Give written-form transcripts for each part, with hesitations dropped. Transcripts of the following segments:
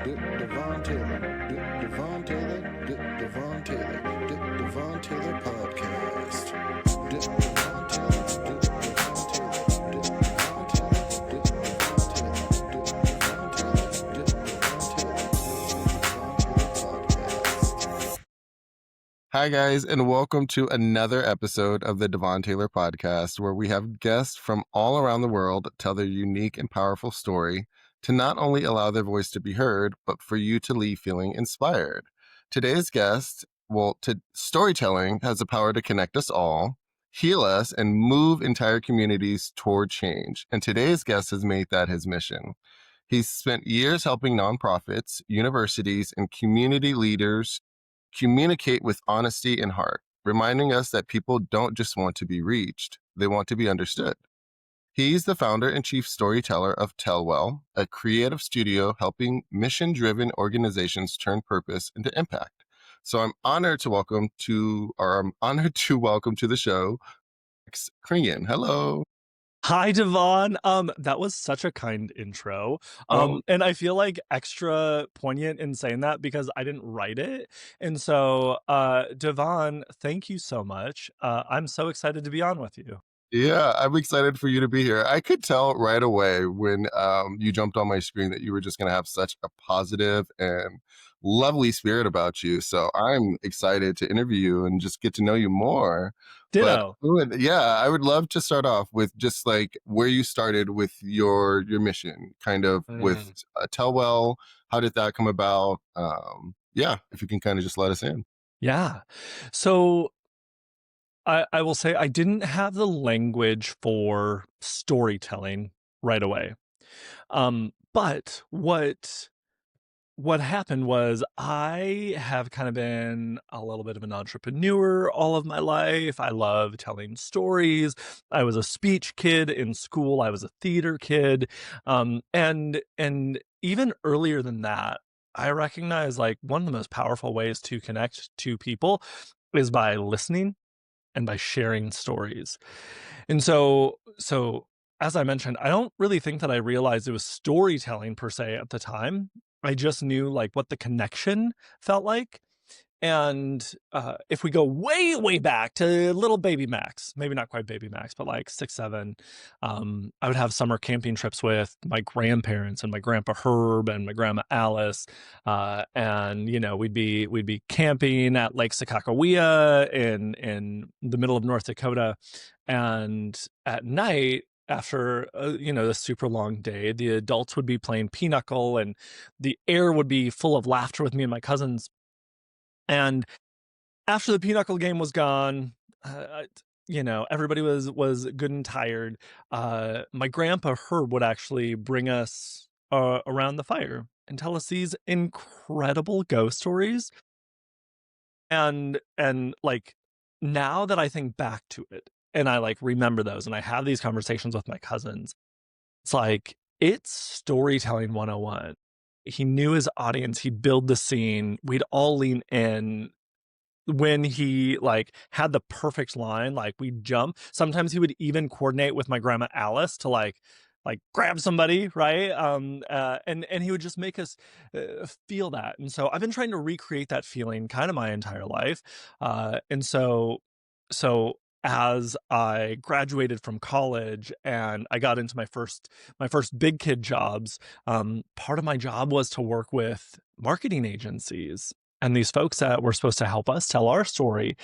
Devon Taylor, Devon Taylor, Devon Taylor, Devon Taylor podcast. Devon Taylor, Devon Taylor. Hi, guys, and welcome to another episode of the Devon Taylor podcast, where we have guests from all around the world tell their unique and powerful story to not only allow their voice to be heard, but for you to leave feeling inspired. Today's guest, storytelling has the power to connect us all, heal us, and move entire communities toward change. And today's guest has made that his mission. He's spent years helping nonprofits, universities, and community leaders communicate with honesty and heart, reminding us that people don't just want to be reached, they want to be understood. He's the founder and chief storyteller of TellWell, a creative studio helping mission-driven organizations turn purpose into impact. So I'm honored to welcome to the show, Kringen. Hello. Hi, Devon. That was such a kind intro. Oh, And I feel like extra poignant in saying that because I didn't write it. And so, Devon, thank you so much. I'm so excited to be on with you. yeah, I'm excited for you to be here. I could tell right away when you jumped on my screen that you were just going to have such a positive and lovely spirit about you. So I'm excited to interview you and just get to know you more. But Ditto. I would love to start off with just like where you started with your mission, kind of with TellWell. How did that come about? If you can kind of just let us in. Yeah. So I will say I didn't have the language for storytelling right away. But what happened was I have kind of been a little bit of an entrepreneur all of my life. I love telling stories. I was a speech kid in school. I was a theater kid. And even earlier than that, I recognize like one of the most powerful ways to connect to people is by listening and by sharing stories. And so as I mentioned, I don't really think that I realized it was storytelling per se at the time. I just knew like what the connection felt like. And if we go way, way back to little baby Max, maybe not quite baby Max, but like 6, 7, I would have summer camping trips with my grandparents and my grandpa Herb and my grandma Alice. And you know, we'd be camping at Lake Sakakawea in the middle of North Dakota. And at night, after the super long day, the adults would be playing pinochle and the air would be full of laughter with me and my cousins. And after the pinochle game was gone, everybody was good and tired. My grandpa Herb would actually bring us around the fire and tell us these incredible ghost stories. And like now that I think back to it and I like remember those and I have these conversations with my cousins, it's like it's storytelling 101. He knew his audience, he'd build the scene, we'd all lean in. When he like had the perfect line, like we'd jump. Sometimes he would even coordinate with my grandma Alice to like grab somebody, right? And he would just make us feel that. And so I've been trying to recreate that feeling kind of my entire life. And so as I graduated from college and I got into my first big kid jobs, part of my job was to work with marketing agencies and these folks that were supposed to help us tell our story.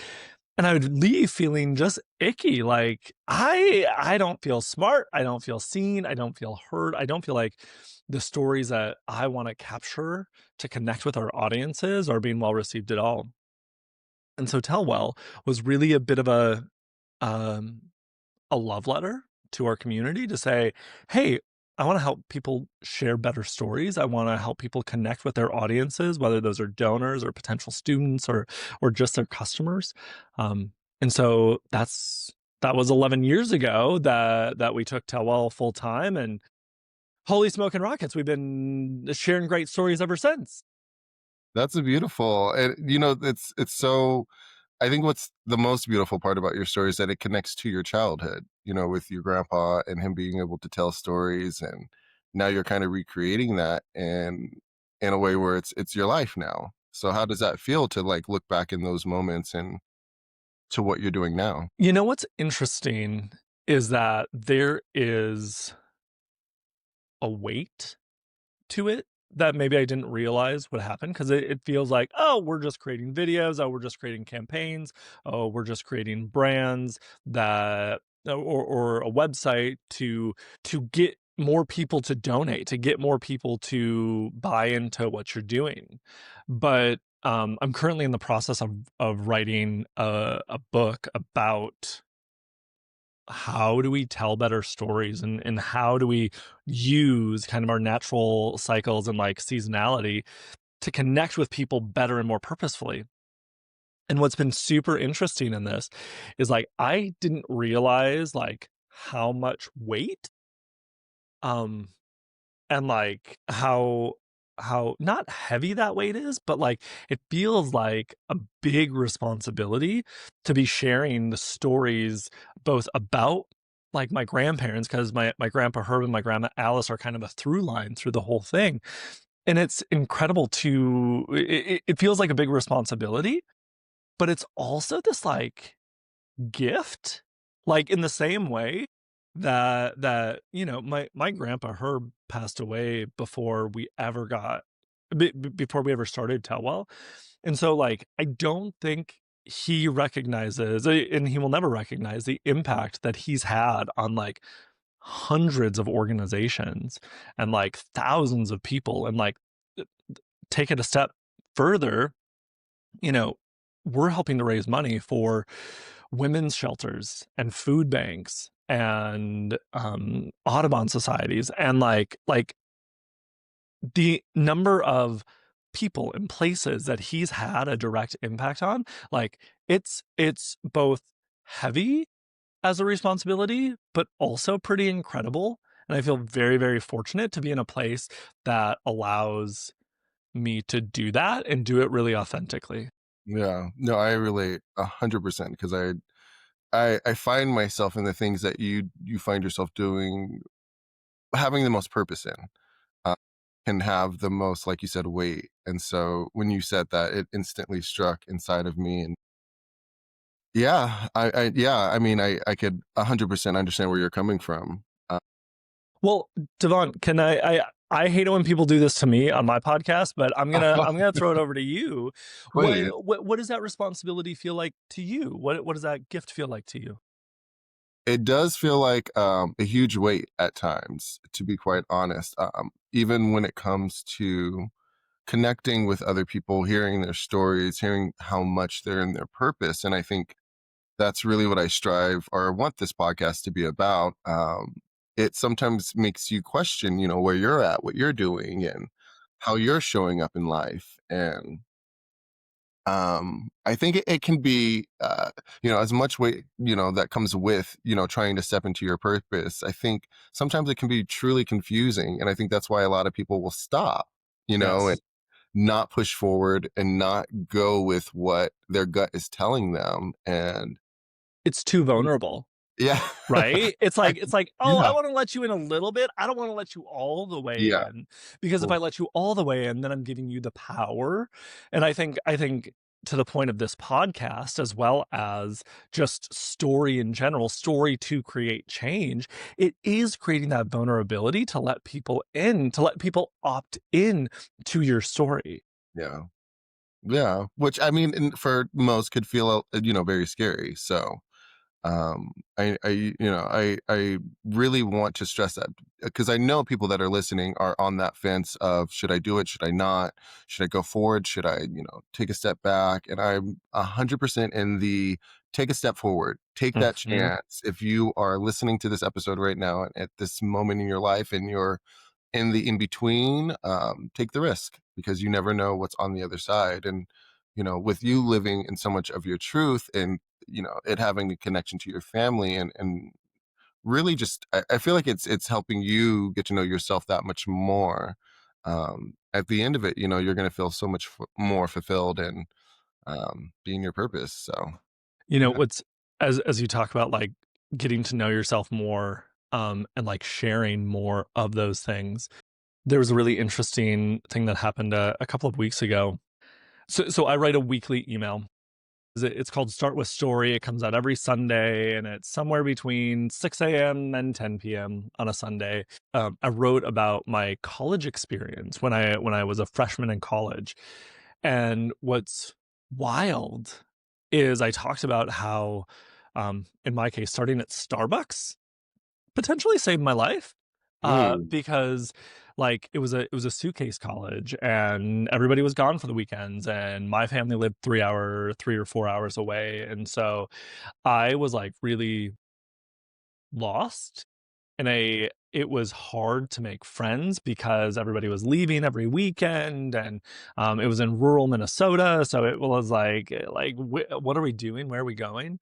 And I would leave feeling just icky. Like I don't feel smart. I don't feel seen. I don't feel heard. I don't feel like the stories that I want to capture to connect with our audiences are being well received at all. And so TellWell was really a bit of um, a love letter to our community to say, hey, I want to help people share better stories. I want to help people connect with their audiences, whether those are donors or potential students or just their customers. And so that was 11 years ago that we took TellWell full time, and holy smoking rockets, we've been sharing great stories ever since. That's a beautiful, and it's so. I think what's the most beautiful part about your story is that it connects to your childhood, with your grandpa and him being able to tell stories. And now you're kind of recreating that. And in a way where it's your life now. So how does that feel to like look back in those moments and to what you're doing now? You know what's interesting is that there is a weight to it that maybe I didn't realize would happen, because it feels like, oh, we're just creating videos, oh, we're just creating campaigns, oh, we're just creating brands that or a website to get more people to donate, to get more people to buy into what you're doing. But I'm currently in the process of writing a book about how do we tell better stories, and how do we use kind of our natural cycles and like seasonality to connect with people better and more purposefully. And what's been super interesting in this is like I didn't realize like how much weight um and like how not heavy that weight is, but like it feels like a big responsibility to be sharing the stories both about like my grandparents, because my grandpa Herb and my grandma Alice are kind of a through line through the whole thing. And it's incredible to it feels like a big responsibility, but it's also this like gift, like in the same way that my grandpa Herb passed away before we ever got before we ever started TellWell. And so like I don't think he recognizes, and he will never recognize the impact that he's had on like hundreds of organizations and like thousands of people. And like take it a step further, you know, we're helping to raise money for women's shelters and food banks and Audubon societies, and like the number of people and places that he's had a direct impact on, like it's both heavy as a responsibility, but also pretty incredible. And I feel very, very fortunate to be in a place that allows me to do that and do it really authentically. Yeah, no, I relate 100% because I find myself in the things that you find yourself doing, having the most purpose in, uh, can have the most, like you said, weight. And so when you said that, it instantly struck inside of me. And yeah, I mean, I could 100% understand where you're coming from. Well, Devon, can I hate it when people do this to me on my podcast, but I'm gonna throw it over to you. Please. What does that responsibility feel like to you? What does that gift feel like to you? It does feel like a huge weight at times, to be quite honest. Even when it comes to connecting with other people, hearing their stories, hearing how much they're in their purpose. And I think that's really what I strive or want this podcast to be about. It sometimes makes you question, where you're at, what you're doing, and how you're showing up in life. And I think it can be, as much weight, that comes with, trying to step into your purpose. I think sometimes it can be truly confusing. And I think that's why a lot of people will stop, and Yes. not push forward and not go with what their gut is telling them. And It's too vulnerable. yeah, Right? It's I, like, "Oh, I yeah, wanna let you in a little bit. I don't wanna let you all the way yeah, in, because if well, I let you all the way in, then I'm giving you the power." And I think to the point of this podcast, as well as just story in general, story to create change, it is creating that vulnerability to let people in, to let people opt in to your story. yeah, yeah. Which I mean, for most could feel, very scary. So I really want to stress that because I know people that are listening are on that fence of should I do it, should I not, should I go forward, should I take a step back, and I'm 100% in the take a step forward, take that Mhm. chance. If you are listening to this episode right now and at this moment in your life and you're in the in between, take the risk because you never know what's on the other side. And with you living in so much of your truth and it having a connection to your family and really just I feel like it's helping you get to know yourself that much more. At the end of it, you're going to feel so much more fulfilled and being your purpose. So yeah. What's as you talk about, like, getting to know yourself more, and, like, sharing more of those things, there was a really interesting thing that happened a couple of weeks ago. So I write a weekly email. It's called Start With Story. It comes out every Sunday, and it's somewhere between 6 a.m. and 10 p.m. on a Sunday. I wrote about my college experience when I was a freshman in college. And what's wild is I talked about how, in my case, starting at Starbucks potentially saved my life. Because like it was a suitcase college, and everybody was gone for the weekends, and my family lived 3 or 4 hours away, and so I was like really lost, and it was hard to make friends because everybody was leaving every weekend, and it was in rural Minnesota, so it was like what are we doing? Where are we going?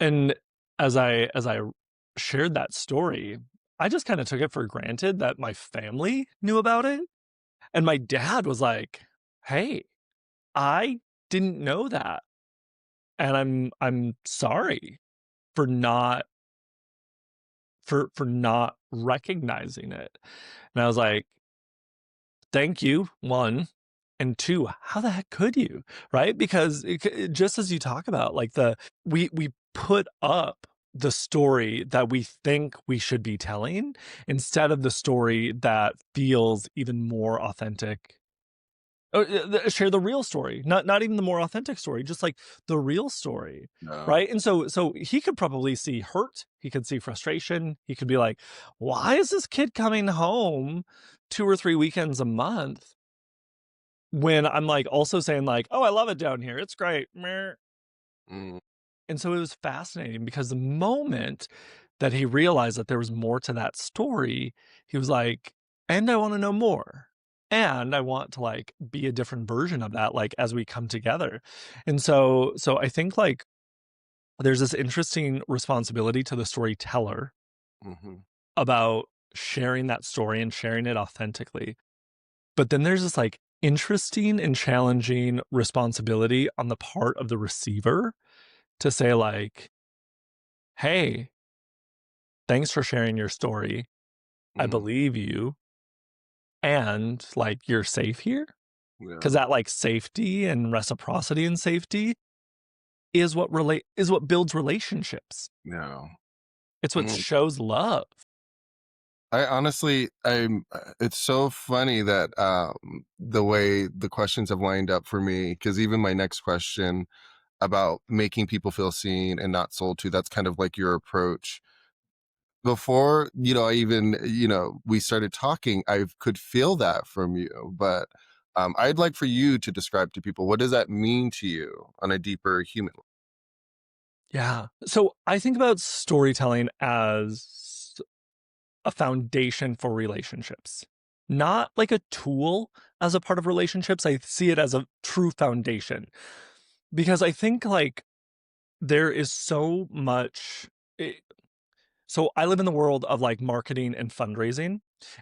And as I shared that story, I just kind of took it for granted that my family knew about it. And my dad was like, "Hey, I didn't know that. And I'm sorry for not for not recognizing it." And I was like, "Thank you, one, and two, how the heck could you?" Right? Because just as you talk about, like we put up the story that we think we should be telling instead of the story that feels even more authentic. Share the real story, not even the more authentic story, just like the real story, No. right? And so he could probably see hurt, he could see frustration, he could be like, "Why is this kid coming home 2 or 3 weekends a month?" When I'm like also saying like, "Oh, I love it down here. It's great." Meh. Mm, And so it was fascinating because the moment that he realized that there was more to that story, he was like, "And I want to know more. And I want to like be a different version of that, like as we come together." And so I think like there's this interesting responsibility to the storyteller mhm. about sharing that story and sharing it authentically. But then there's this like interesting and challenging responsibility on the part of the receiver to say like, "Hey, thanks for sharing your story. I Mm, believe you, and like you're safe here." Because yeah, that like safety and reciprocity and safety is what builds relationships. yeah. It's what Mm. shows love. I honestly, it's so funny that the way the questions have lined up for me, because even my next question about making people feel seen and not sold to, that's kind of like your approach. Before, I even, we started talking, I could feel that from you. But I'd like for you to describe to people, what does that mean to you on a deeper human Yeah. So I think about storytelling as a foundation for relationships, not like a tool as a part of relationships. I see it as a true foundation because I think like there is so much. So I live in the world of like marketing and fundraising,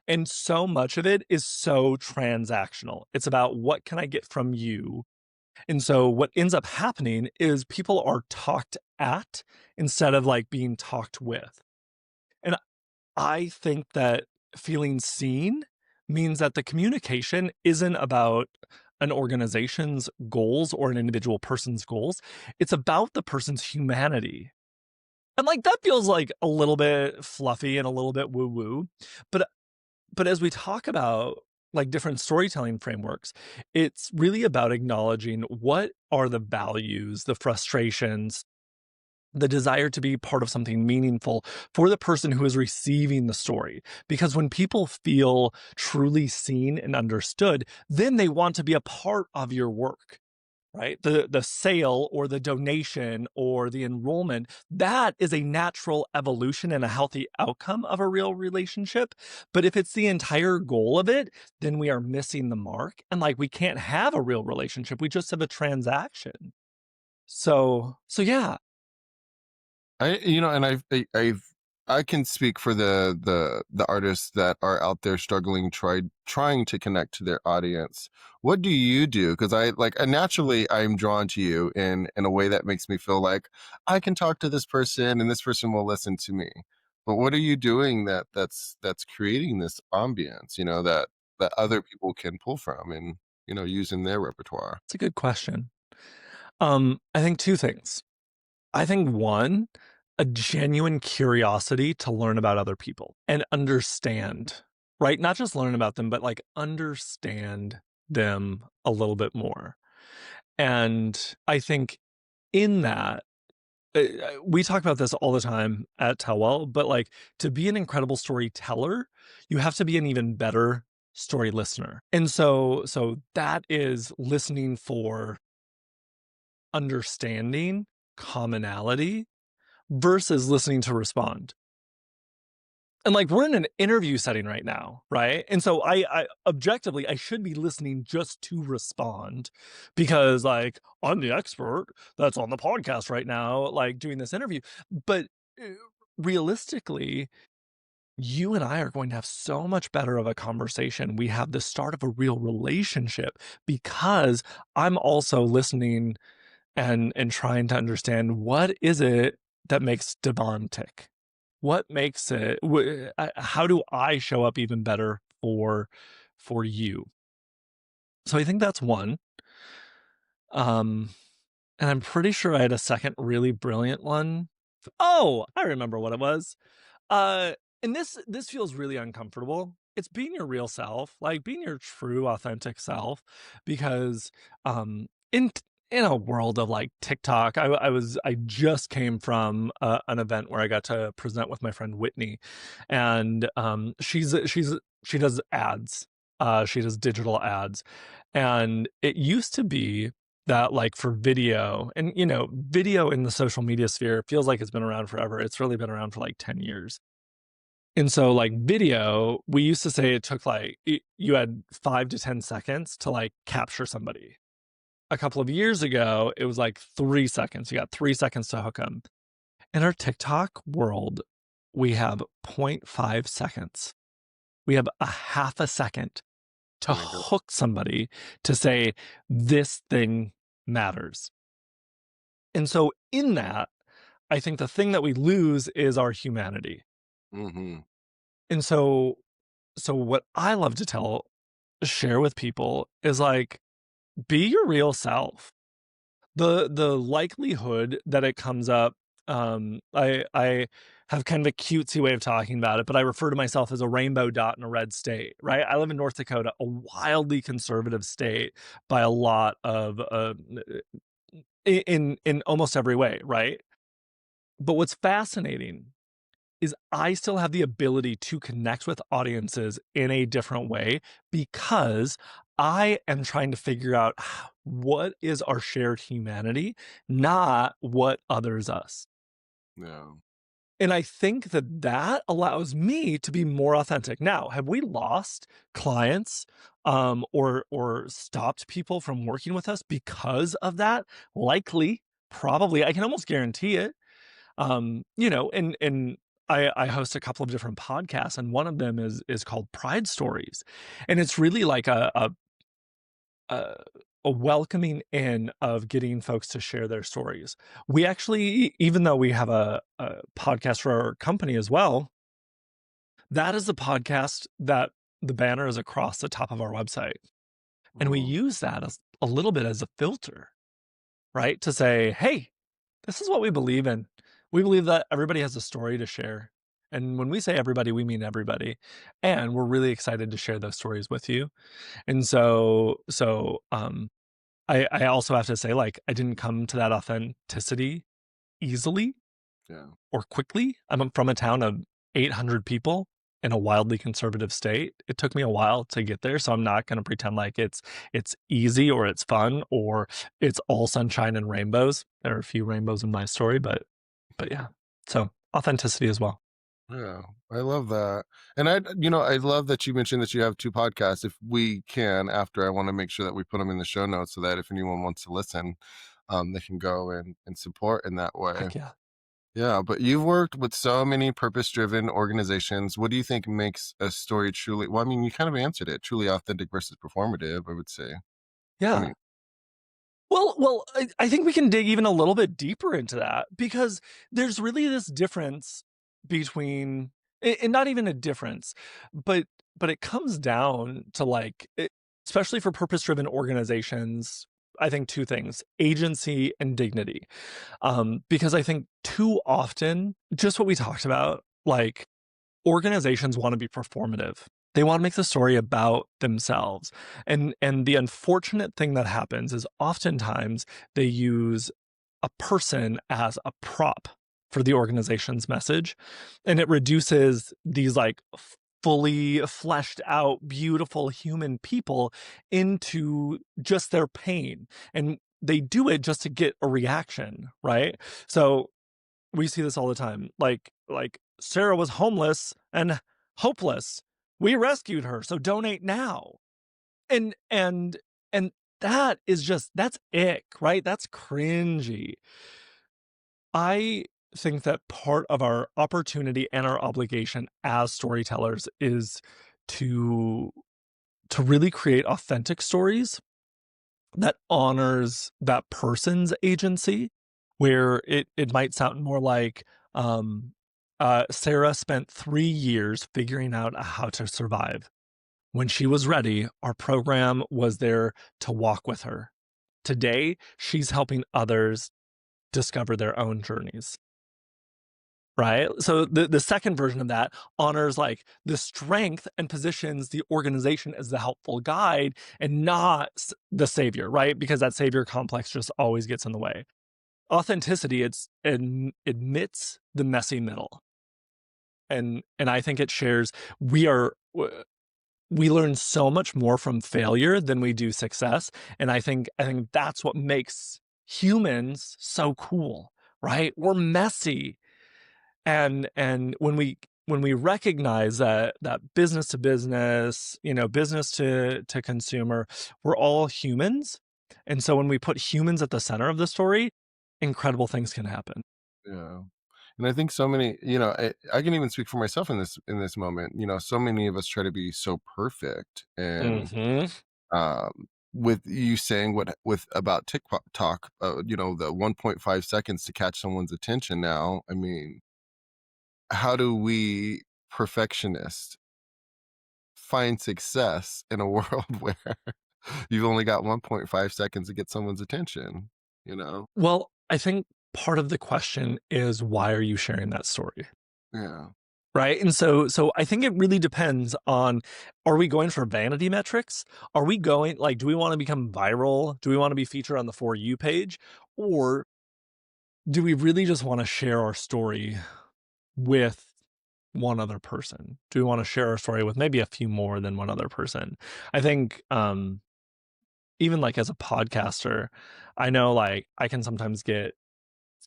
and so much of it is so transactional. It's about what can I get from you? And so what ends up happening is people are talked at instead of like being talked with. And I think that feeling seen means that the communication isn't about an organization's goals or an individual person's goals. It's about the person's humanity. And like that feels like a little bit fluffy and a little bit woo woo. But as we talk about like different storytelling frameworks, it's really about acknowledging what are the values, the frustrations, the desire to be part of something meaningful for the person who is receiving the story. Because when people feel truly seen and understood, then they want to be a part of your work. Right? The sale or the donation or the enrollment, that is a natural evolution and a healthy outcome of a real relationship. But if it's the entire goal of it, then we are missing the mark. And like we can't have a real relationship. We just have a transaction. So yeah. And I can speak for the artists that are out there struggling, trying to connect to their audience. What do you do? Because naturally I'm drawn to you in a way that makes me feel like I can talk to this person and this person will listen to me. But what are you doing that's creating this ambience, that that other people can pull from and, use in their repertoire? It's a good question. I think two things. I think one, a genuine curiosity to learn about other people and understand, right? Not just learn about them, but like understand them a little bit more. And I think in that, we talk about this all the time at TellWell, but like to be an incredible storyteller, you have to be an even better story listener. And so that is listening for understanding, commonality versus listening to respond. And like we're in an interview setting right now, right? And so I objectively I should be listening just to respond because like I'm the expert that's on the podcast right now, like doing this interview. But realistically, you and I are going to have so much better of a conversation. We have the start of a real relationship because I'm also listening and trying to understand what is it that makes Devon tick? What makes it? How do I show up even better for you? So I think that's one. And I'm pretty sure I had a second really brilliant one. Oh, I remember what it was. Uh, and this feels really uncomfortable. It's being your real self, like being your true, authentic self, because in in a world of like TikTok, I just came from an event where I got to present with my friend Whitney, and she does ads, she does digital ads, and it used to be that like for video and video in the social media sphere feels like it's been around forever. It's really been around for like 10 years. And so like video, we used to say it took like you had 5 to 10 seconds to like capture somebody. A couple of years ago, it was like 3 seconds. You got 3 seconds to hook them. In our TikTok world, we have 0.5 seconds. We have a half a second to hook somebody to say this thing matters. And so in that, I think the thing that we lose is our humanity. Mm-hmm. And so what I love to share with people is like, be your real self. The likelihood that it comes up, I have kind of a cutesy way of talking about it, but I refer to myself as a rainbow dot in a red state, right? I live in North Dakota, a wildly conservative state by a lot of in almost every way, right? But what's fascinating is I still have the ability to connect with audiences in a different way because I am trying to figure out what is our shared humanity, not what others us. Yeah. And I think that allows me to be more authentic. Now, have we lost clients or stopped people from working with us because of that? Likely, probably. I can almost guarantee it. And I host a couple of different podcasts, and one of them is called Pride Stories, and it's really like a, a welcoming in of getting folks to share their stories. We actually, even though we have a podcast for our company as well, that is the podcast that the banner is across the top of our website, and we use that as a little bit as a filter, right? To say, hey, this is what we believe in. We believe that everybody has a story to share. And when we say everybody, we mean everybody. And we're really excited to share those stories with you. And I also have to say, like, I didn't come to that authenticity easily or quickly. I'm from a town of 800 people in a wildly conservative state. It took me a while to get there, so I'm not going to pretend like it's easy or it's fun or it's all sunshine and rainbows. There are a few rainbows in my story, but yeah. So authenticity as well. Yeah, I love that. And I love that you mentioned that you have 2 podcasts. If we can, after, I want to make sure that we put them in the show notes so that if anyone wants to listen, they can go and support in that way. Heck yeah. Yeah, but you've worked with so many purpose-driven organizations. What do you think makes a story truly, well, I mean, you kind of answered it, truly authentic versus performative, I would say. Yeah. I mean, Well, I think we can dig even a little bit deeper into that because there's really this difference between, and not even a difference, but it comes down to like, especially for purpose-driven organizations, I think two things: agency and dignity. Because I think too often, just what we talked about, like organizations want to be performative. They want to make the story about themselves. And the unfortunate thing that happens is oftentimes they use a person as a prop for the organization's message, and it reduces these like fully fleshed out beautiful human people into just their pain, and they do it just to get a reaction, right? So we see this all the time. Like Sarah was homeless and hopeless. We rescued her, so donate now. And that is just, that's ick, right? That's cringy. I think that part of our opportunity and our obligation as storytellers is to really create authentic stories that honors that person's agency, where it might sound more like Sarah spent 3 years figuring out how to survive. When she was ready, our program was there to walk with her. Today, she's helping others discover their own journeys. Right? So the second version of that honors like the strength and positions the organization as the helpful guide and not the savior, right? Because that savior complex just always gets in the way. Authenticity, admits the messy middle. And I think it shares, we learn so much more from failure than we do success. And I think that's what makes humans so cool, right? We're messy. And when we recognize that business to business, business to consumer, we're all humans. And so when we put humans at the center of the story, incredible things can happen. Yeah. And I think so many, I can even speak for myself in this moment. So many of us try to be so perfect, and with you saying what with about TikTok, the 1.5 seconds to catch someone's attention. Now, I mean, how do we perfectionists find success in a world where you've only got 1.5 seconds to get someone's attention? Well, I think part of the question is, why are you sharing that story? Yeah. Right. And so I think it really depends on, are we going for vanity metrics? Are we going, like, do we want to become viral? Do we want to be featured on the For You page? Or do we really just want to share our story with one other person? Do we want to share our story with maybe a few more than one other person? I think, even like as a podcaster, I know like I can sometimes get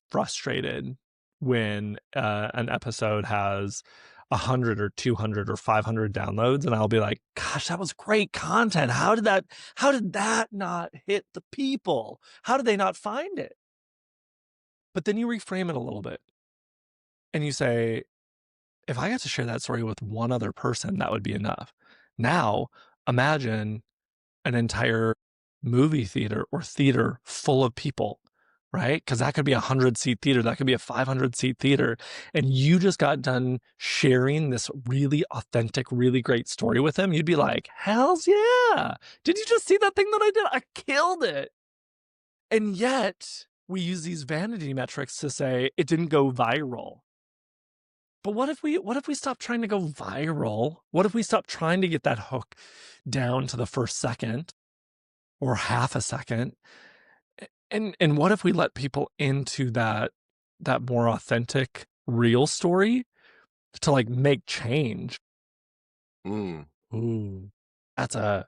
frustrated when an episode has 100 or 200 or 500 downloads, and I'll be like, gosh, that was great content. How did that not hit the people? How did they not find it? But then you reframe it a little bit and you say, if I got to share that story with one other person, that would be enough. Now imagine an entire movie theater or theater full of people, right? Because that could be a 100-seat theater, that could be a 500-seat theater, and you just got done sharing this really authentic, really great story with them. You'd be like, hells yeah! Did you just see that thing that I did? I killed it. And yet we use these vanity metrics to say it didn't go viral. But what if we stop trying to go viral? What if we stop trying to get that hook down to the first second or half a second? And what if we let people into that more authentic, real story to like make change? Ooh, that's a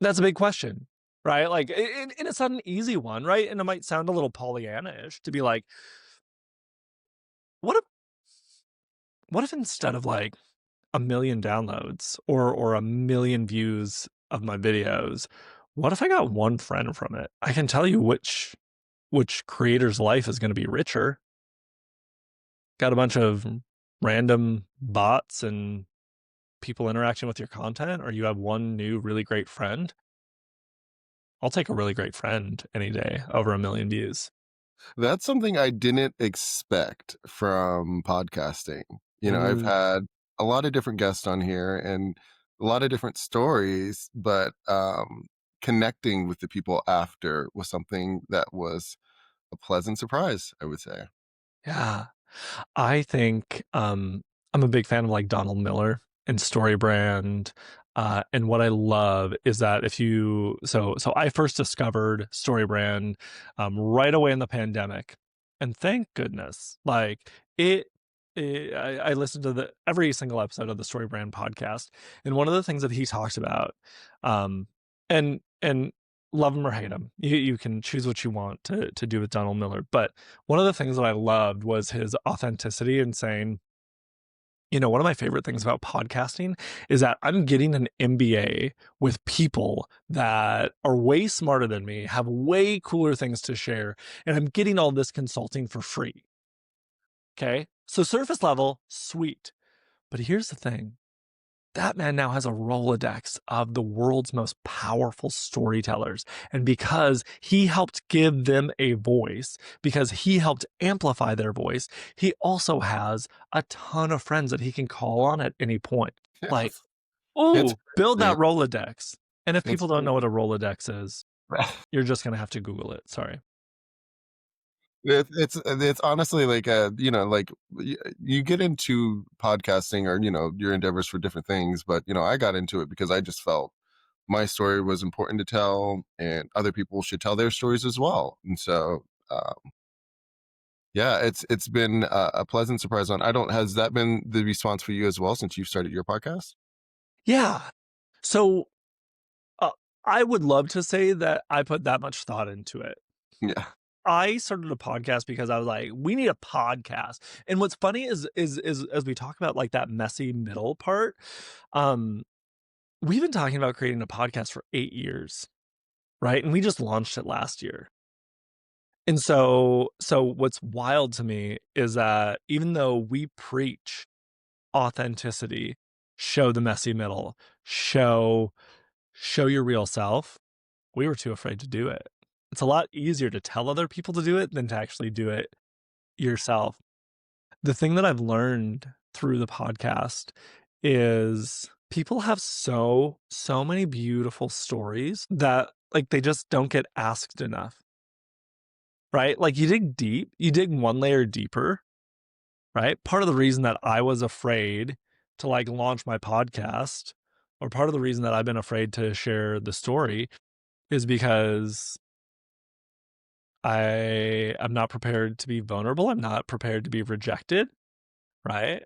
big question, right? Like, and it's not an easy one, right? And it might sound a little Pollyanna-ish to be like, what if instead of like 1 million downloads or 1 million views of my videos, what if I got one friend from it? I can tell you which creator's life is going to be richer. Got a bunch of random bots and people interacting with your content, or you have one new really great friend. I'll take a really great friend any day over 1 million views. That's something I didn't expect from podcasting. I've Ooh. had a lot of different guests on here and a lot of different stories, but connecting with the people after was something that was a pleasant surprise, I would say. Yeah. I think I'm a big fan of like Donald Miller and StoryBrand. And what I love is that if you so I first discovered StoryBrand right away in the pandemic, and thank goodness, like it. I listened to every single episode of the StoryBrand podcast, and one of the things that he talked about, and love him or hate him, you can choose what you want to do with Donald Miller, but one of the things that I loved was his authenticity and saying, one of my favorite things about podcasting is that I'm getting an MBA with people that are way smarter than me, have way cooler things to share, and I'm getting all this consulting for free. Okay. So surface level, sweet. But here's the thing. That man now has a Rolodex of the world's most powerful storytellers. And because he helped give them a voice, because he helped amplify their voice, he also has a ton of friends that he can call on at any point. Like, It's build that crazy. Rolodex. And if It's people don't know what a Rolodex is, crazy. you're just going to have to Google it. Sorry. It's honestly like like you get into podcasting or your endeavors for different things, but I got into it because I just felt my story was important to tell, and other people should tell their stories as well. And so, yeah, it's been a pleasant surprise. On I don't has that been the response for you as well since you've started your podcast? Yeah. So uh, I would love to say that I put that much thought into it. Yeah. I started a podcast because I was like, we need a podcast. And what's funny is as we talk about like that messy middle part, we've been talking about creating a podcast for 8 years, right? And we just launched it last year. And so what's wild to me is that even though we preach authenticity, show the messy middle, show your real self, we were too afraid to do it. It's a lot easier to tell other people to do it than to actually do it yourself. The thing that I've learned through the podcast is people have so many beautiful stories that like they just don't get asked enough. Right? Like you dig deep, you dig one layer deeper, right? Part of the reason that I was afraid to like launch my podcast, or part of the reason that I've been afraid to share the story is because I'm not prepared to be vulnerable. I'm not prepared to be rejected, right?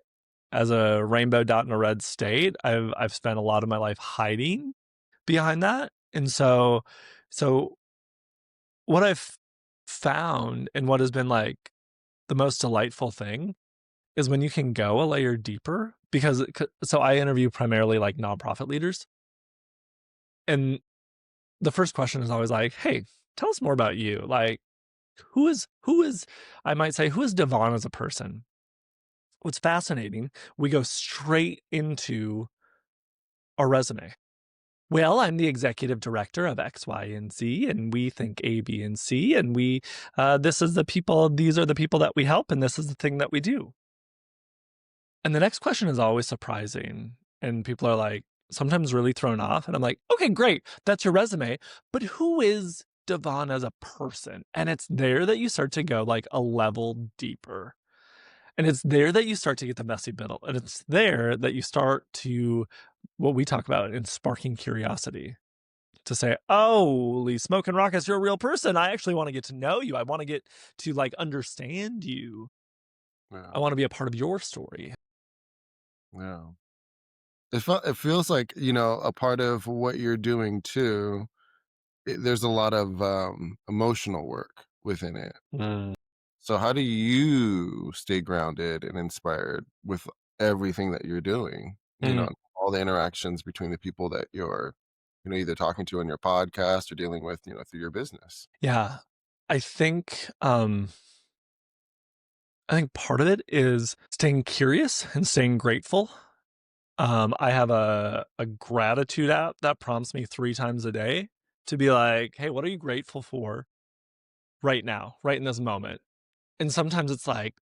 As a rainbow dot in a red state, I've spent a lot of my life hiding behind that. And so what I've found and what has been like the most delightful thing is when you can go a layer deeper because so I interview primarily like nonprofit leaders, and the first question is always like, "Hey, tell us more about you. Like who is I might say who is Devon as a person?" What's fascinating, we go straight into our resume. Well, I'm the executive director of X, Y, and Z, and we think A, B, and C, and these are the people that we help, and this is the thing that we do. And the next question is always surprising, and people are like sometimes really thrown off, and I'm like, okay, great, that's your resume, but who is Devon as a person? And it's there that you start to go like a level deeper. And it's there that you start to get the messy middle. And it's there that you start to what we talk about in sparking curiosity to say, holy smoke and rockets, you're a real person. I actually want to get to know you. I want to get to like understand you. Yeah. I want to be a part of your story. Yeah. It feels like, a part of what you're doing too, there's a lot of emotional work within it. Mm. So how do you stay grounded and inspired with everything that you're doing? Mm. All the interactions between the people that you're, either talking to on your podcast or dealing with, through your business. Yeah. I think part of it is staying curious and staying grateful. I have a gratitude app that prompts me 3 times a day to be like, hey, what are you grateful for right now, right in this moment? And sometimes it's like,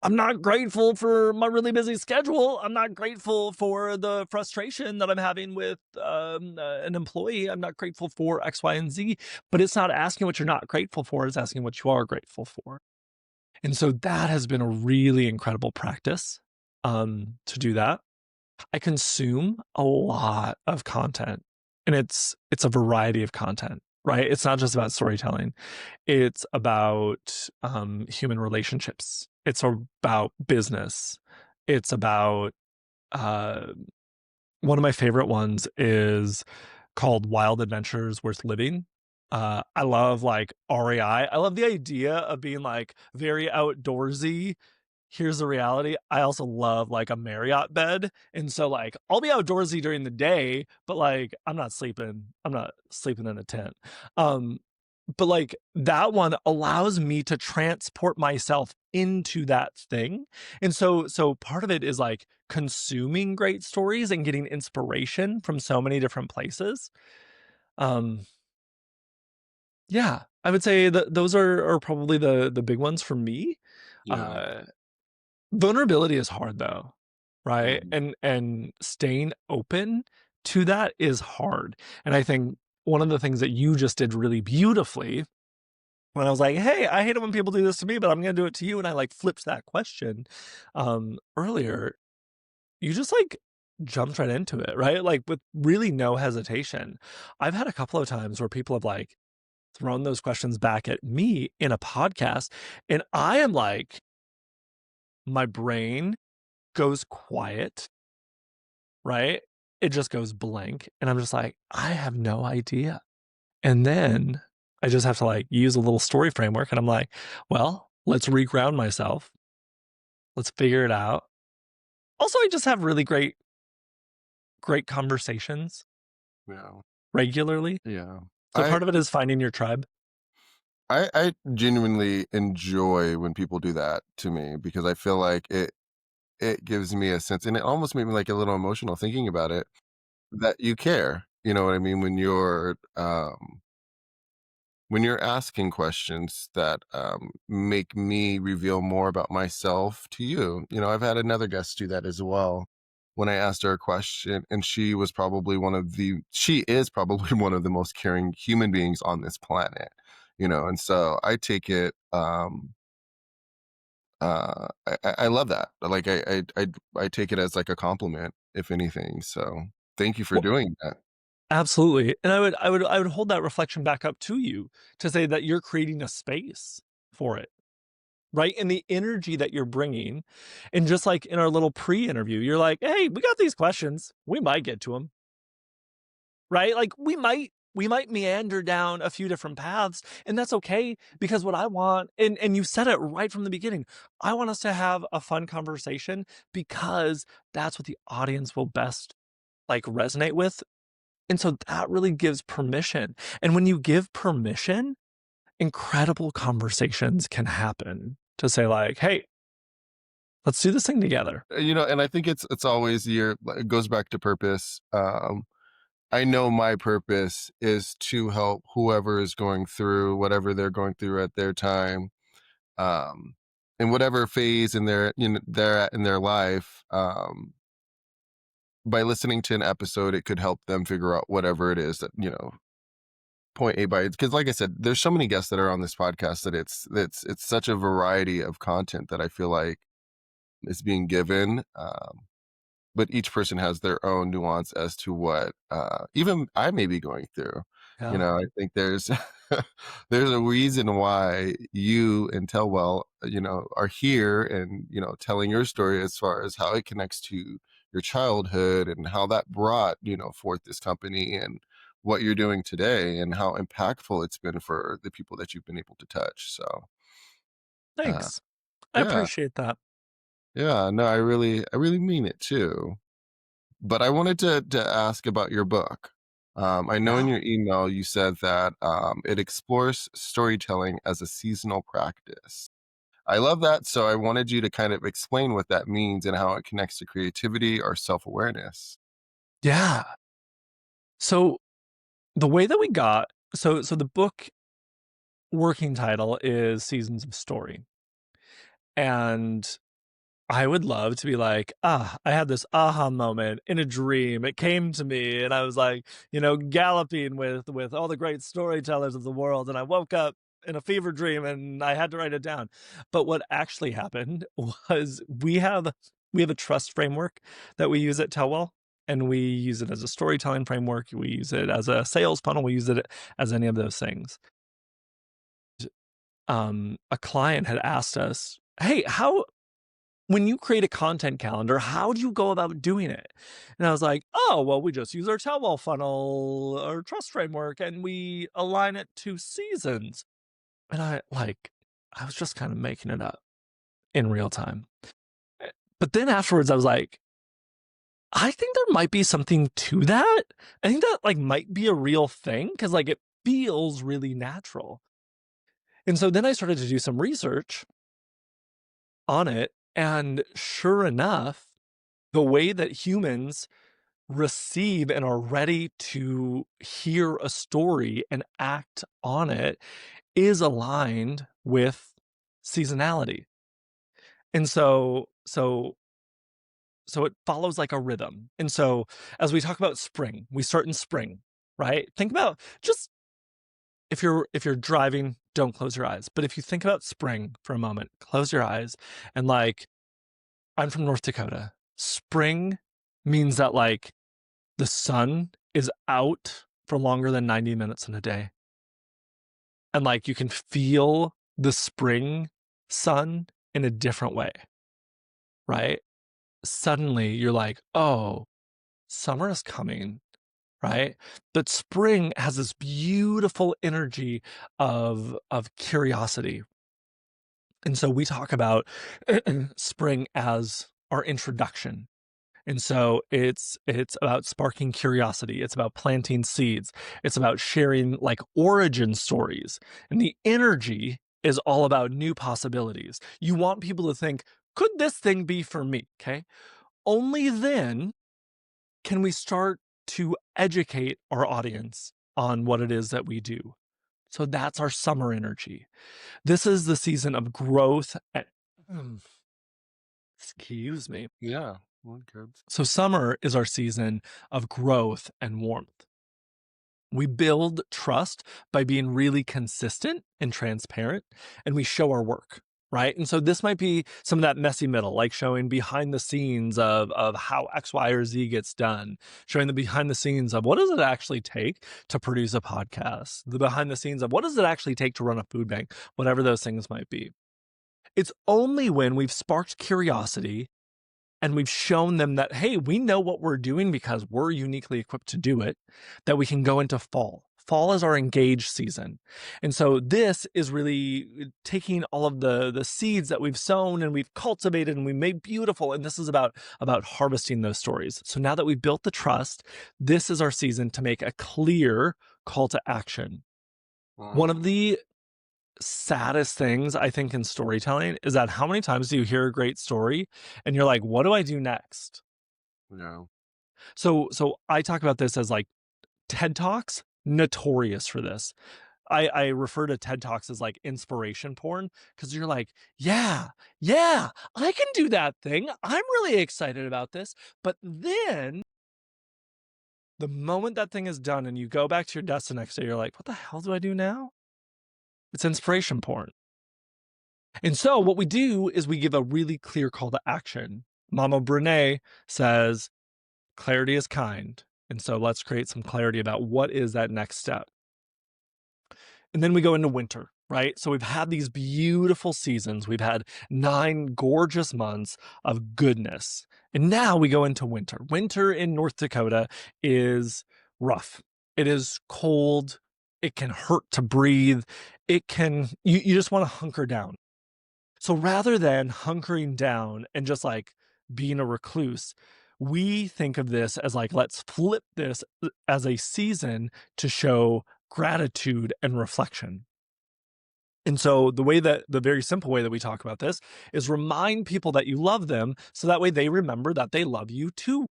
I'm not grateful for my really busy schedule. I'm not grateful for the frustration that I'm having with an employee. I'm not grateful for X, Y, and Z. But it's not asking what you're not grateful for, it's asking what you are grateful for. And so that has been a really incredible practice to do that. I consume a lot of content, and it's a variety of content, right? It's not just about storytelling. It's about human relationships. It's about business. It's about uh, one of my favorite ones is called Wild Adventures Worth Living. I love like REI. I love the idea of being like very outdoorsy. Here's the reality. I also love like a Marriott bed. And so like I'll be outdoorsy during the day, but like I'm not sleeping in a tent. Um but like that one allows me to transport myself into that thing. And so part of it is like consuming great stories and getting inspiration from so many different places. Um yeah, I would say that those are probably the big ones for me. Yeah. Uh Vulnerability is hard though, right? Mhm. And staying open to that is hard. And I think one of the things that you just did really beautifully when I was like, "Hey, I hate it when people do this to me, but I'm gonna do it to you," and I like flipped that question earlier, you just like jumped right into it, right? Like with really no hesitation. I've had a couple of times where people have like thrown those questions back at me in a podcast, and I am like, my brain goes quiet, right? It just goes blank. And I'm just like, I have no idea. And then I just have to like use a little story framework. And I'm like, well, let's reground myself. Let's figure it out. Also, I just have really great conversations Yeah. regularly. Yeah. So I part of it is finding your tribe. I genuinely enjoy when people do that to me because I feel like it gives me a sense, and it almost made me like a little emotional thinking about it, that you care. You know what I mean? When you're asking questions that make me reveal more about myself to you. You know, I've had another guest do that as well. When I asked her a question, and she is probably one of the most caring human beings on this planet. You know, and so I take it. I love that. Like I take it as like a compliment, if anything. So thank you for Well, doing that. absolutely. And I would hold that reflection back up to you to say that you're creating a space for it. Right? And the energy that you're bringing. And just like in our little pre-interview, you're like, hey, we got these questions. We might get to them. Right? Like we might meander down a few different paths, and that's okay because what I want, and you said it right from the beginning, I want us to have a fun conversation because that's what the audience will best like resonate with. And so that really gives permission. And when you give permission, incredible conversations can happen to say like, hey, let's do this thing together. You know, and I think it's always it goes back to purpose. I know my purpose is to help whoever is going through whatever they're going through at their time, um, in whatever phase in they're at in their life. By listening to an episode, it could help them figure out whatever it is that, point A by, because like I said, there's so many guests that are on this podcast that it's such a variety of content that I feel like is being given. But each person has their own nuance as to what even I may be going through. You Yeah. know, I think there's there's a reason why you and TellWell, are here and telling your story as far as how it connects to your childhood and how that brought forth this company and what you're doing today and how impactful it's been for the people that you've been able to touch. So uh, Thanks. I yeah, appreciate that. yeah, no, I really mean it too. But I wanted to ask about your book. I know in Yeah. your email you said that it explores storytelling as a seasonal practice. I love that. So I wanted you to kind of explain what that means and how it connects to creativity or self awareness. Yeah. So the way that we got so the book working title is Seasons of Story. And I would love to be like, I had this aha moment in a dream. It came to me, and I was like, galloping with all the great storytellers of the world, and I woke up in a fever dream and I had to write it down. But what actually happened was we have a trust framework that we use at TellWell, and we use it as a storytelling framework. We use it as a sales funnel. We use it as any of those things. A client had asked us, hey, when you create a content calendar, how do you go about doing it? And I was like, oh, well, we just use our TellWell funnel or trust framework, and we align it to seasons. And I was just kind of making it up in real time. But then afterwards, I was like, I think there might be something to that. I think that might be a real thing, because it feels really natural. And so then I started to do some research on it. And sure enough, the way that humans receive and are ready to hear a story and act on it is aligned with seasonality. And so it follows like a rhythm. And so as we talk about spring, we start in spring, right? Think about, just if you're driving, don't close your eyes. But if you think about spring for a moment, close your eyes, and I'm from North Dakota. Spring means that the sun is out for longer than 90 minutes in a day. And you can feel the spring sun in a different way, right? Suddenly you're like, oh, summer is coming, right? But spring has this beautiful energy of curiosity. And so we talk about spring as our introduction. And so it's about sparking curiosity. It's about planting seeds. It's about sharing origin stories. And the energy is all about new possibilities. You want people to think, could this thing be for me? Okay. Only then can we start to educate our audience on what it is that we do. So that's our summer energy. This is the season of growth. Excuse me. Yeah. Well, good. So summer is our season of growth and warmth. We build trust by being really consistent and transparent, and we show our work, right? And so this might be some of that messy middle, like showing behind the scenes of how X, Y, or Z gets done, showing the behind the scenes of what does it actually take to produce a podcast, the behind the scenes of what does it actually take to run a food bank, whatever those things might be. It's only when we've sparked curiosity and we've shown them that, hey, we know what we're doing because we're uniquely equipped to do it, that we can go into fall. Fall is our engaged season. And so this is really taking all of the seeds that we've sown and we've cultivated and we made beautiful. And this is about harvesting those stories. So now that we've built the trust, this is our season to make a clear call to action. One of the saddest things I think in storytelling is that how many times do you hear a great story and you're like, what do I do next? No. So I talk about this as TED Talks, notorious for this. I refer to TED Talks as inspiration porn, because you're like, yeah, I can do that thing. I'm really excited about this. But then the moment that thing is done and you go back to your desk the next day, you're like, what the hell do I do now? It's inspiration porn. And so what we do is we give a really clear call to action. Mama Brene says, clarity is kind. And so let's create some clarity about what is that next step. And then we go into winter, right? So we've had these beautiful seasons. We've had 9 gorgeous months of goodness. And now we go into winter. Winter in North Dakota is rough. It is cold. It can hurt to breathe. It can, you just want to hunker down. So rather than hunkering down and just being a recluse, we think of this as let's flip this as a season to show gratitude and reflection. And so the very simple way that we talk about this is remind people that you love them so that way they remember that they love you too.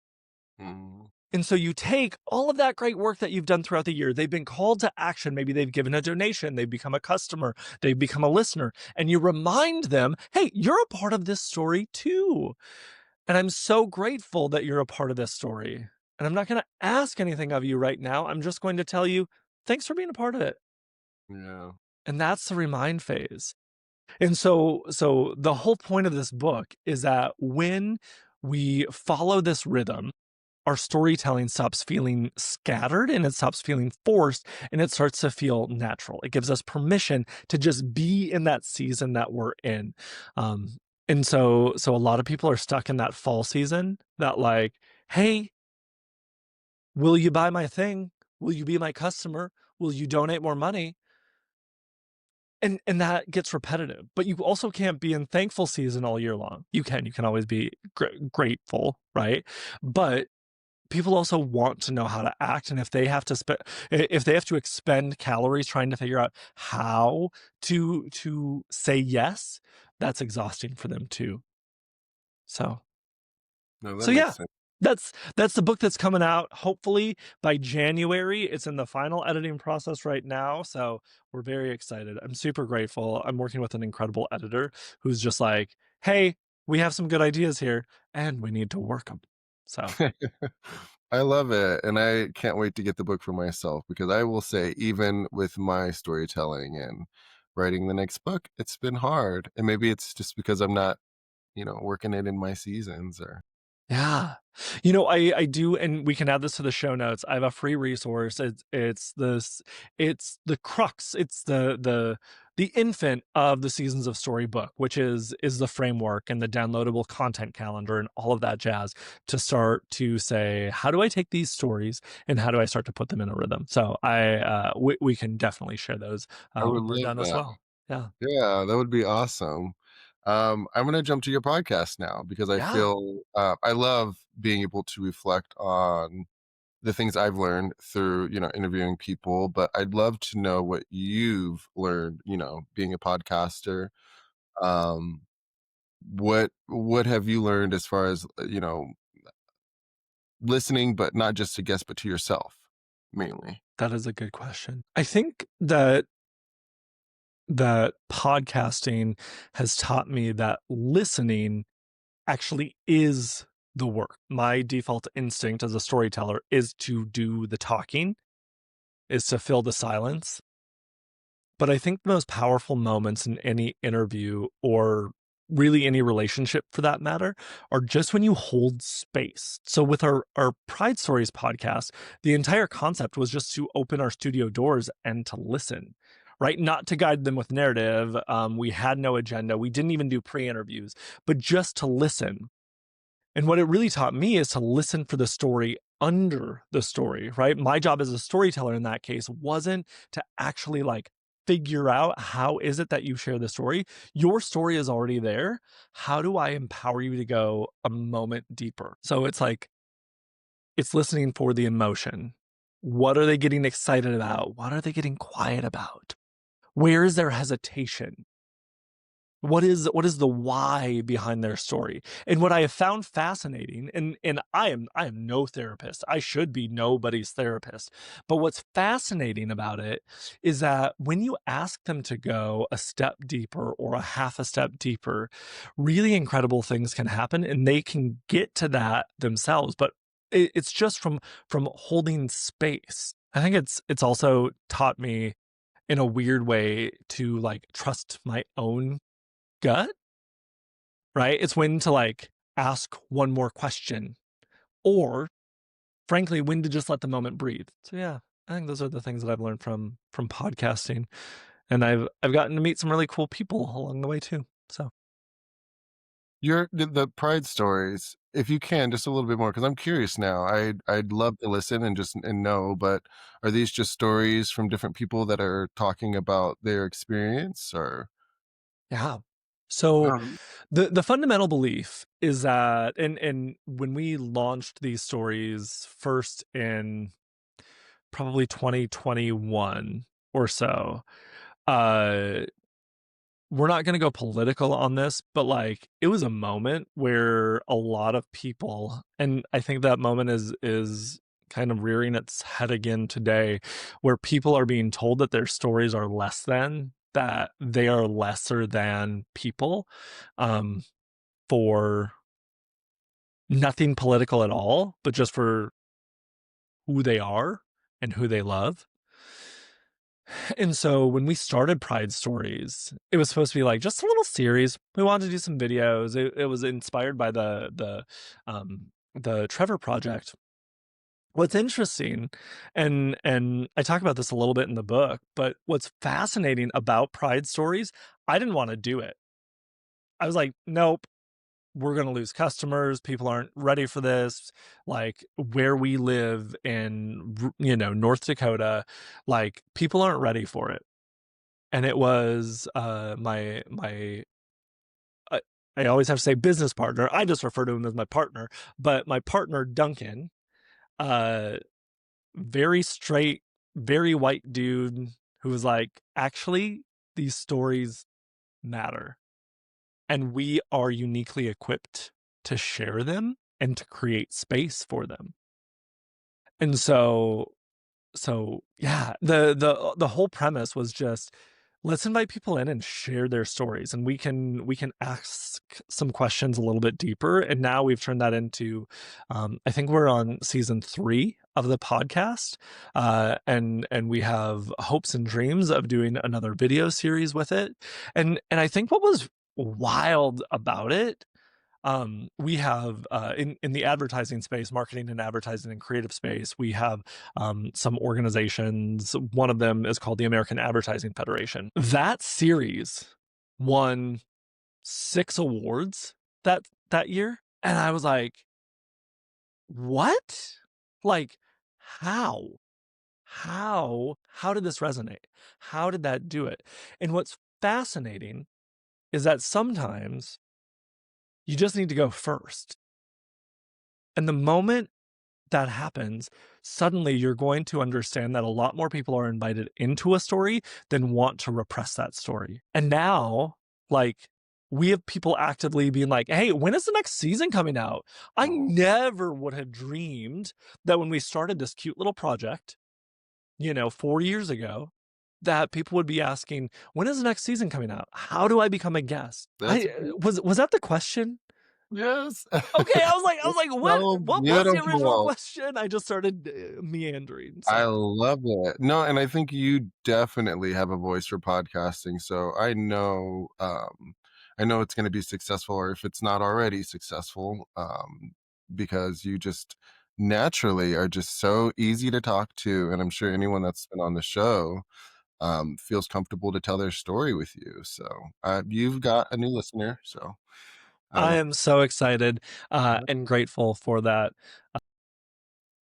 And so you take all of that great work that you've done throughout the year, they've been called to action, maybe they've given a donation, they've become a customer, they've become a listener, and you remind them, hey, you're a part of this story too. And I'm so grateful that you're a part of this story. And I'm not going to ask anything of you right now. I'm just going to tell you, thanks for being a part of it. Yeah. And that's the remind phase. And so the whole point of this book is that when we follow this rhythm, our storytelling stops feeling scattered and it stops feeling forced and it starts to feel natural. It gives us permission to just be in that season that we're in. And so a lot of people are stuck in that fall season that like, hey, will you buy my thing? Will you be my customer? Will you donate more money? And that gets repetitive, but you also can't be in thankful season all year long. You can always be grateful, right? But people also want to know how to act, and if they have to expend calories trying to figure out how to say yes, that's exhausting for them too. So No, that so makes yeah, sense. that's the book that's coming out hopefully by January. It's in the final editing process right now, so we're very excited. I'm super grateful. I'm working with an incredible editor who's just like, "Hey, we have some good ideas here, and we need to work them." So I love it. And I can't wait to get the book for myself because I will say, even with my storytelling and writing the next book, it's been hard. And maybe it's just because I'm not, working it in my seasons or. yeah. I do, and we can add this to the show notes. I have a free resource. It's the crux. It's the infant of the Seasons of Story book, which is the framework and the downloadable content calendar and all of that jazz to start to say, how do I take these stories and how do I start to put them in a rhythm? So we can definitely share those I would when we're love done as that. well. Yeah. Yeah, that would be awesome. I'm going to jump to your podcast now because I Yeah. feel I love being able to reflect on the things I've learned through, interviewing people, but I'd love to know what you've learned, being a podcaster. Um, what have you learned as far as, listening, but not just to guests, but to yourself mainly? That is a good question. I think that podcasting has taught me that listening actually is the work. My default instinct as a storyteller is to do the talking, is to fill the silence. But I think the most powerful moments in any interview or really any relationship for that matter are just when you hold space. So with our Pride Stories podcast, the entire concept was just to open our studio doors and to listen, right? Not to guide them with narrative. We had no agenda. We didn't even do pre-interviews, but just to listen. And what it really taught me is to listen for the story under the story, right? My job as a storyteller in that case wasn't to actually like figure out how is it that you share the story. Your story is already there. How do I empower you to go a moment deeper? So it's like it's listening for the emotion. What are they getting excited about? What are they getting quiet about? Where is their hesitation? What is the why behind their story? And what I have found fascinating, and I am no therapist. I should be nobody's therapist. But what's fascinating about it is that when you ask them to go a step deeper or a half a step deeper, really incredible things can happen and they can get to that themselves. But it's just from holding space. I think it's also taught me in a weird way to like trust my own gut, right? It's when to like ask one more question or frankly when to just let the moment breathe. So yeah, I think those are the things that I've learned from podcasting, and I've gotten to meet some really cool people along the way too. So The Pride stories, if you can, just a little bit more, because I'm curious now. I'd love to listen and just and know, but are these just stories from different people that are talking about their experience or? yeah. So Um, the fundamental belief is that and when we launched these stories first in probably 2021 or so, uh we're not going to go political on this, but like it was a moment where a lot of people, and I think that moment is kind of rearing its head again today, where people are being told that their stories are less than, that they are lesser than people, for nothing political at all, but just for who they are and who they love. And so when we started Pride Stories, it was supposed to be like just a little series. We wanted to do some videos. It was inspired by the Trevor Project. What's interesting, and I talk about this a little bit in the book, but what's fascinating about Pride Stories, I didn't want to do it. I was like, nope, we're going to lose customers. People aren't ready for this. Like where we live in, North Dakota, like people aren't ready for it. And it was my I always have to say business partner. I just refer to him as my partner, but my partner Duncan, uh, very straight, very white dude who was like, actually, these stories matter, and we are uniquely equipped to share them and to create space for them. And so yeah, the whole premise was just, let's invite people in and share their stories, and we can ask some questions a little bit deeper. And now we've turned that into, I think we're on season 3 of the podcast, and we have hopes and dreams of doing another video series with it. And I think what was wild about it, we have in the advertising space, marketing and advertising and creative space, we have some organizations. One of them is called the American Advertising Federation. That series won 6 awards that year, and I was like, what? Like, how? How did this resonate? How did that do it? And what's fascinating is that sometimes you just need to go first. And the moment that happens, suddenly you're going to understand that a lot more people are invited into a story than want to repress that story. And now, like, we have people actively being like, hey, when is the next season coming out? I never would have dreamed that when we started this cute little project, 4 years ago, that people would be asking, when is the next season coming out? How do I become a guest? That's Was that the question? yes. Okay, I was like, So what was the original beautiful. question? I just started meandering. I So love it. No, and I think you definitely have a voice for podcasting. So I know it's going to be successful, or if it's not already successful, because you just naturally are just so easy to talk to. And I'm sure anyone that's been on the show feels comfortable to tell their story with you. So you've got a new listener. So I I love am so excited it. and grateful for that.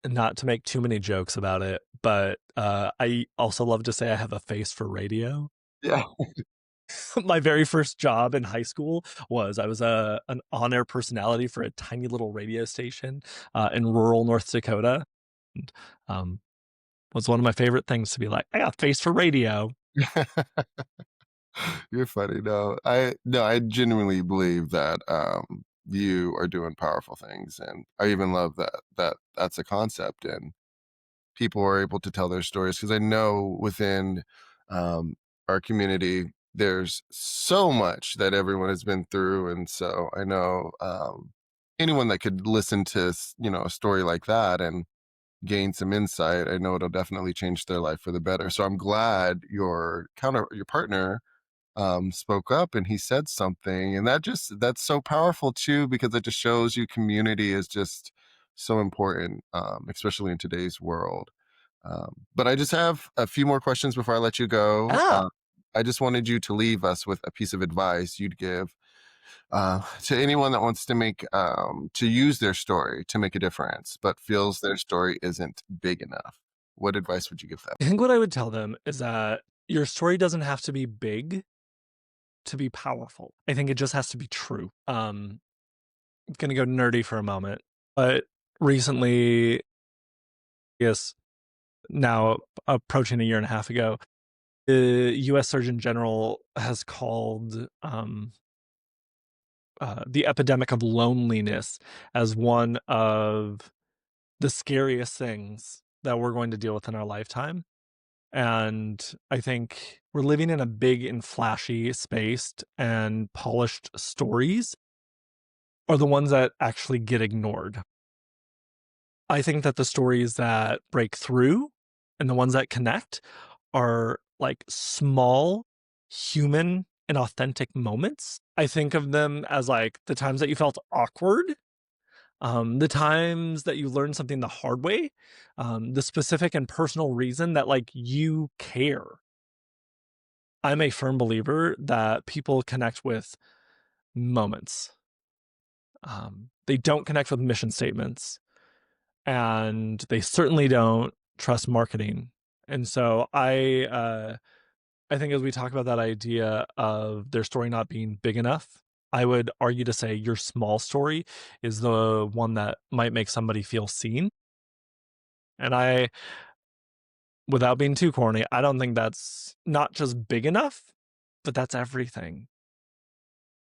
Not to make too many jokes about it, but I also love to say I have a face for radio. Yeah. My very first job in high school was I was an on-air personality for a tiny little radio station in rural North Dakota. And, was one of my favorite things to be like, I got a face for radio. You're funny. No, I genuinely believe that you are doing powerful things, and I even love that's a concept, and people are able to tell their stories, because I know within um, our community there's so much that everyone has been through, and so I know anyone that could listen to a story like that and gain some insight, I know it'll definitely change their life for the better. So I'm glad your partner spoke up and he said something, and that's so powerful too, because it just shows you community is just so important, especially in today's world. But I just have a few more questions before I let you go. Ah, I just wanted you to leave us with a piece of advice you'd give to anyone that wants to to use their story to make a difference, but feels their story isn't big enough. What advice would you give them? I think what I would tell them is that your story doesn't have to be big to be powerful. I think it just has to be true. Gonna go nerdy for a moment, but recently, yes, now approaching a year and a half ago, The U.S. Surgeon General has called the epidemic of loneliness as one of the scariest things that we're going to deal with in our lifetime. And I think we're living in a big and flashy, spaced and polished stories are the ones that actually get ignored. I think that the stories that break through and the ones that connect are like small, human, and authentic moments. I think of them as like the times that you felt awkward, the times that you learned something the hard way, the specific and personal reason that like you care. I'm a firm believer that people connect with moments. They don't connect with mission statements, and they certainly don't trust marketing. And so I think as we talk about that idea of their story not being big enough, I would argue to say your small story is the one that might make somebody feel seen. And without being too corny, I don't think that's not just big enough, but that's everything.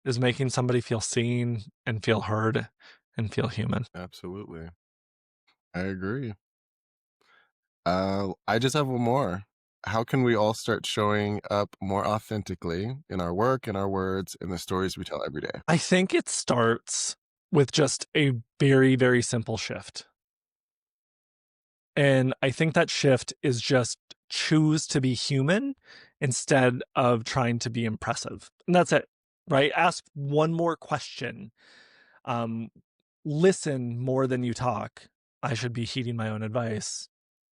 Is making somebody feel seen and feel heard and feel human. Absolutely. I agree. I just have one more. How can we all start showing up more authentically in our work, in our words, in the stories we tell every day? I think it starts with just a very, very simple shift. And I think that shift is just choose to be human instead of trying to be impressive. And that's it, right? Ask one more question. Listen more than you talk. I should be heeding my own advice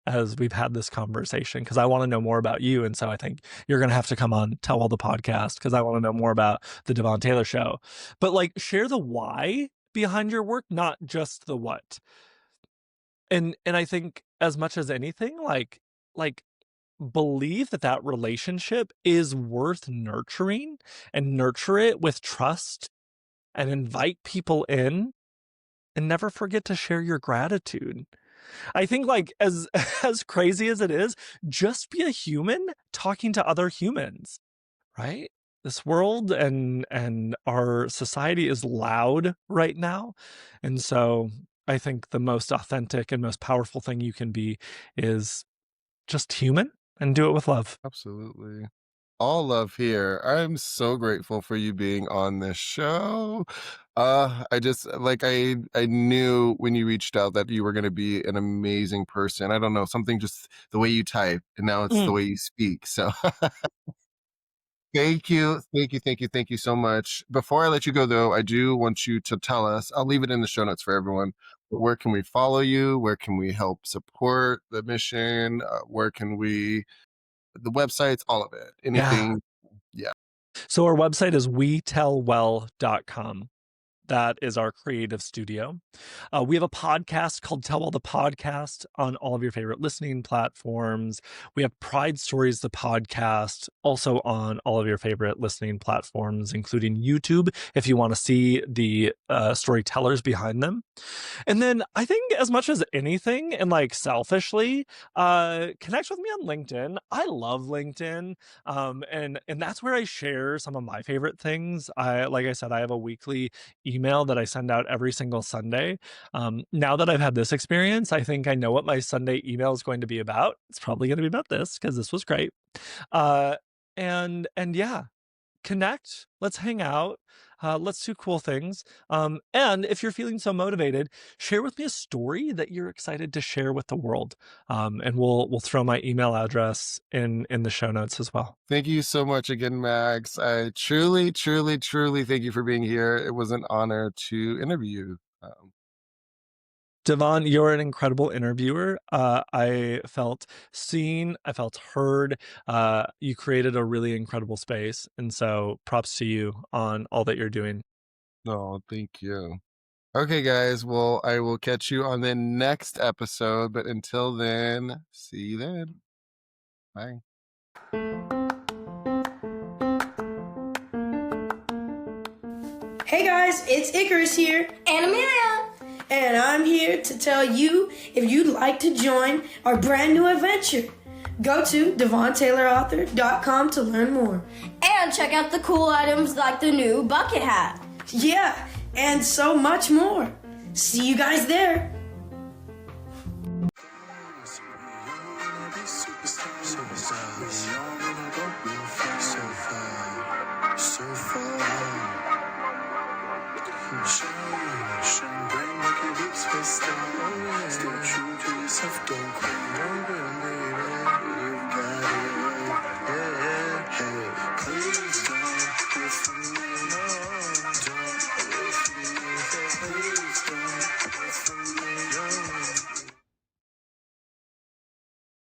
as we've had this conversation because I want to know more about you. And so I think you're going to have to come on TellWell the podcast because I want to know more about the Devon Taylor show. But like share the why behind your work, not just the what. And I think as much as anything, like believe that that relationship is worth nurturing and nurture it with trust and invite people in and never forget to share your gratitude. I think like as as crazy as it is, just be a human talking to other humans, right? This world and our society is loud right now. And so I think the most authentic and most powerful thing you can be is just human and do it with love. Absolutely. All love here. I'm so grateful for you being on this show. I just like I knew when you reached out that you were going to be an amazing person. I don't know, something just the way you type and now it's the way you speak. So thank you. Thank you. Thank you. Thank you so much. Before I let you go though, I do want you to tell us, I'll leave it in the show notes for everyone. But where can we follow you? Where can we help support the mission? Where can we the websites, all of it. Yeah. Anything. Yeah. So our website is WeTellWell.com. That is our creative studio. We have a podcast called TellWell the Podcast on all of your favorite listening platforms. We have Pride Stories, the podcast, also on all of your favorite listening platforms, including YouTube, if you want to see the storytellers behind them. And then I think as much as anything, and like selfishly, connect with me on LinkedIn. I love LinkedIn. And that's where I share some of my favorite things. Like I said, I have a weekly email that I send out every single Sunday. Now that I've had this experience, I think I know what my Sunday email is going to be about. It's probably going to be about this because this was great. And yeah, connect. Let's hang out. Let's do cool things. And if you're feeling so motivated, share with me a story that you're excited to share with the world. And we'll throw my email address in the show notes as well. Thank you so much again, Max. I truly, truly, truly thank you for being here. It was an honor to interview you. Devon, you're an incredible interviewer. I felt seen. I felt heard. You created a really incredible space. And so props to you on all that you're doing. No, thank you. Okay, guys. Well, I will catch you on the next episode. But until then, see you then. Bye. Hey guys, it's Icarus here. And Amelia. And I'm here to tell you if you'd like to join our brand new adventure. Go to DevonTaylorAuthor.com to learn more. And check out the cool items like the new bucket hat. Yeah, and so much more. See you guys there.